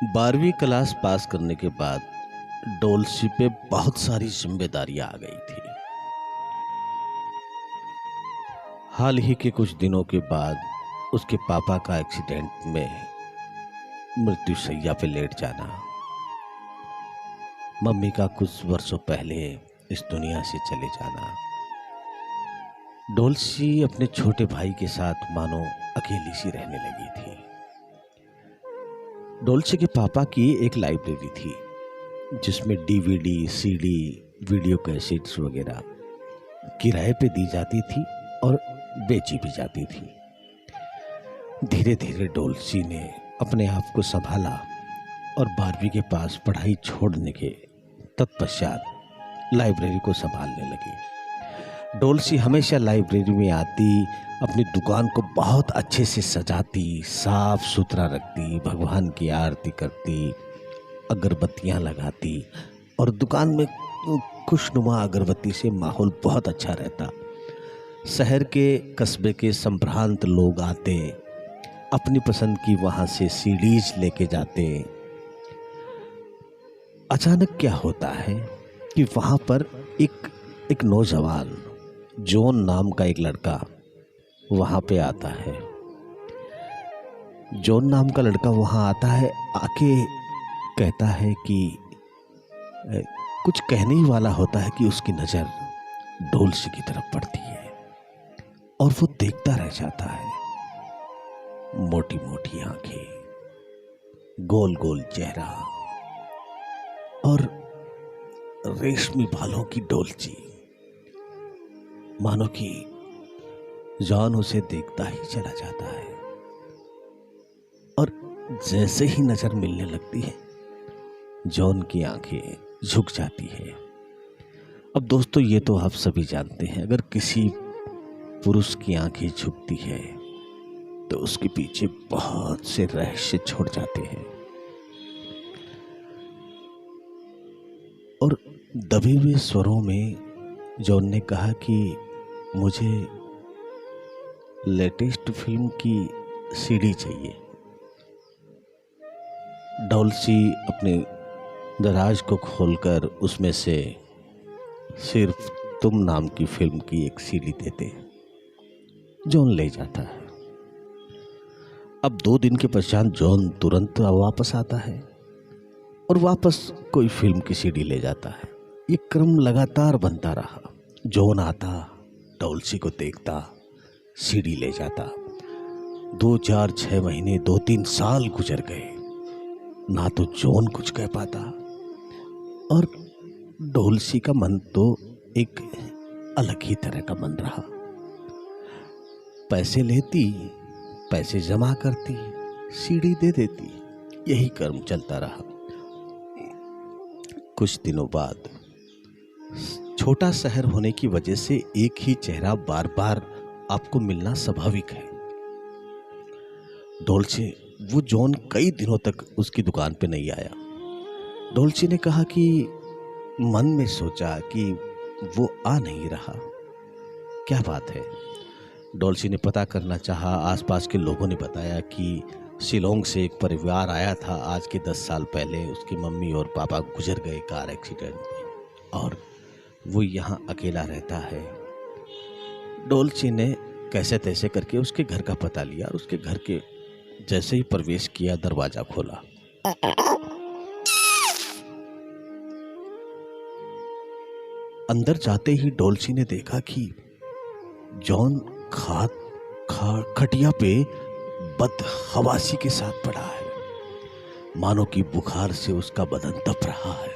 12वीं class pass करने के बाद डोलसी पे बहुत सारी जिम्मेदारियां आ गई थी। हाल ही के कुछ दिनों के बाद उसके पापा का एक्सीडेंट में मृत्यु शैया पे लेट जाना, मम्मी का कुछ वर्षों पहले इस दुनिया से चले जाना, डोलसी अपने छोटे भाई के साथ मानो अकेली सी रहने लगी थी। डोलसी के पापा की एक लाइब्रेरी थी जिसमें डीवीडी, सीडी, वीडियो कैसेट्स वगैरह किराए पे दी जाती थी और बेची भी जाती थी। धीरे धीरे डोलसी ने अपने आप को संभाला और 12वीं के पास पढ़ाई छोड़ने के तत्पश्चात लाइब्रेरी को संभालने लगी। डोलसी हमेशा लाइब्रेरी में आती, अपनी दुकान को बहुत अच्छे से सजाती, साफ सुथरा रखती, भगवान की आरती करती, अगरबत्तियां लगाती और दुकान में खुशनुमा अगरबत्ती से माहौल बहुत अच्छा रहता। शहर के कस्बे के संभ्रांत लोग आते, अपनी पसंद की वहाँ से सीडीज लेके जाते। अचानक क्या होता है कि वहाँ पर एक नौजवान जॉन नाम का एक लड़का वहाँ पे आता है। जॉन नाम का लड़का वहाँ आता है, आके कहता है कि कुछ कहने ही वाला होता है कि उसकी नज़र डोलसी की तरफ पड़ती है और वो देखता रह जाता है। मोटी मोटी आंखें, गोल गोल चेहरा और रेशमी बालों की डोलची, मानो कि जॉन उसे देखता ही चला जाता है और जैसे ही नजर मिलने लगती है जॉन की आंखें झुक जाती है। अब दोस्तों, ये तो आप सभी जानते हैं, अगर किसी पुरुष की आंखें झुकती है तो उसके पीछे बहुत से रहस्य छोड़ जाते हैं। और दबे हुए स्वरों में जॉन ने कहा कि मुझे लेटेस्ट फिल्म की सीडी चाहिए। डोलसी अपने दराज को खोलकर उसमें से सिर्फ तुम नाम की फिल्म की एक सीडी देते। जॉन ले जाता है। अब 2 दिन के पश्चात जॉन तुरंत वापस आता है और वापस कोई फिल्म की सीडी ले जाता है। ये क्रम लगातार बनता रहा। जॉन आता, डोलसी को देखता, सीडी ले जाता। 2, 4, 6 महीने, 2-3 साल गुजर गए। ना तो जॉन कुछ कह पाता और डोलसी का मन तो एक अलग ही तरह का मन रहा। पैसे लेती, पैसे जमा करती, सीडी दे देती, यही क्रम चलता रहा। कुछ दिनों बाद छोटा शहर होने की वजह से एक ही चेहरा बार बार आपको मिलना स्वाभाविक है। डोलसी, वो जॉन कई दिनों तक उसकी दुकान पे नहीं आया। डोलसी ने कहा कि मन में सोचा कि वो आ नहीं रहा, क्या बात है। डोलसी ने पता करना चाहा। आसपास के लोगों ने बताया कि शिलोंग से एक परिवार आया था आज के 10 साल पहले। उसकी मम्मी और पापा गुजर गए कार एक्सीडेंट में और वो यहाँ अकेला रहता है। डोलसी ने कैसे तैसे करके उसके घर का पता लिया और उसके घर के जैसे ही प्रवेश किया, दरवाजा खोला। अंदर जाते ही डोलसी ने देखा कि जॉन खटिया पे बदहवासी के साथ पड़ा है, मानो कि बुखार से उसका बदन तप रहा है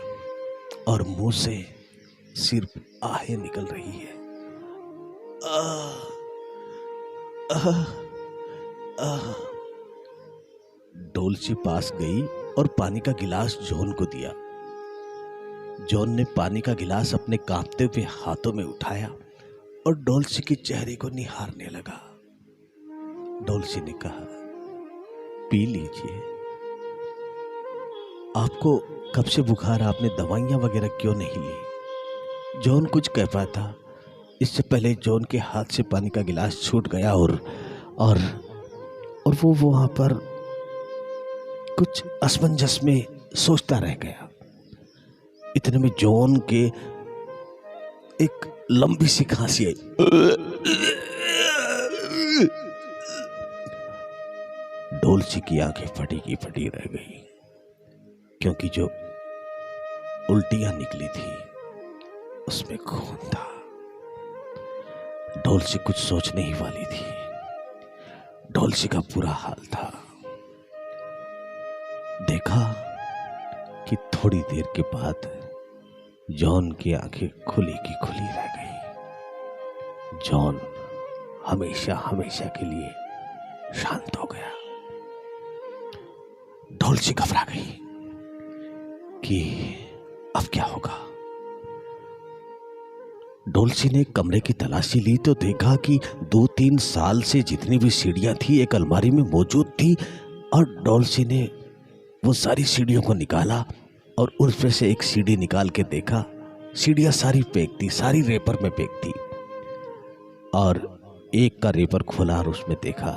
और मुंह से सिर्फ आहें निकल रही है। डोलसी पास गई और पानी का गिलास जॉन को दिया। जॉन ने पानी का गिलास अपने कांपते हुए हाथों में उठाया और डोलसी के चेहरे को निहारने लगा। डोलसी ने कहा, पी लीजिए। आपको कब से बुखार, आपने दवाइयां वगैरह क्यों नहीं ली? जॉन कुछ कह पाता, इससे पहले जॉन के हाथ से पानी का गिलास छूट गया और वो वहां पर कुछ असमंजस में सोचता रह गया। इतने में जॉन के एक लंबी सी खांसी आई। डोलची की आंखें फटी की फटी रह गई, क्योंकि जो उल्टियां निकली थी उसमें खून था। डोलची कुछ सोचने ही वाली थी। डोलची का बुरा हाल था। देखा कि थोड़ी देर के बाद जॉन की आंखें खुली की खुली रह गई। जॉन हमेशा हमेशा के लिए शांत हो गया। डोलची घबरा गई कि अब क्या होगा। डोलची ने कमरे की तलाशी ली तो देखा कि 2-3 साल से जितनी भी सीढ़ियां थी एक अलमारी में मौजूद थी, और डोलची ने वो सारी सीढ़ियों को निकाला और उसमें से एक सीढ़ी निकाल के देखा। सीढ़ियां सारी पैक थी, सारी रेपर में पैक थी, और एक का रेपर खोला और उसमें देखा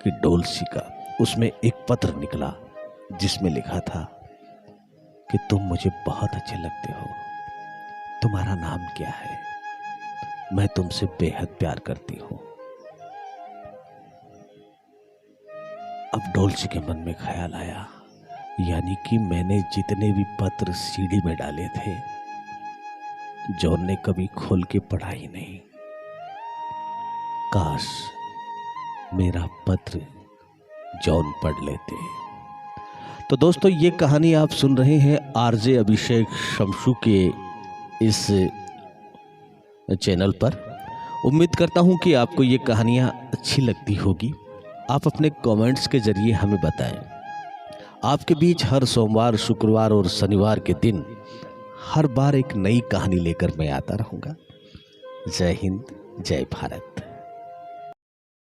कि डोलची का उसमें एक पत्र निकला जिसमें लिखा था कि तुम मुझे बहुत अच्छे लगते हो, तुम्हारा नाम क्या है, मैं तुमसे बेहद प्यार करती हूं। अब डोलची के मन में ख्याल आया, यानी कि मैंने जितने भी पत्र सीढ़ी में डाले थे जॉन ने कभी खोल के पढ़ा ही नहीं। काश मेरा पत्र जॉन पढ़ लेते। तो दोस्तों, ये कहानी आप सुन रहे हैं आरजे अभिषेक शमशू के इस चैनल पर। उम्मीद करता हूं कि आपको ये कहानियां अच्छी लगती होगी। आप अपने कमेंट्स के जरिए हमें बताएं। आपके बीच हर सोमवार, शुक्रवार और शनिवार के दिन हर बार एक नई कहानी लेकर मैं आता रहूंगा। जय हिंद, जय भारत।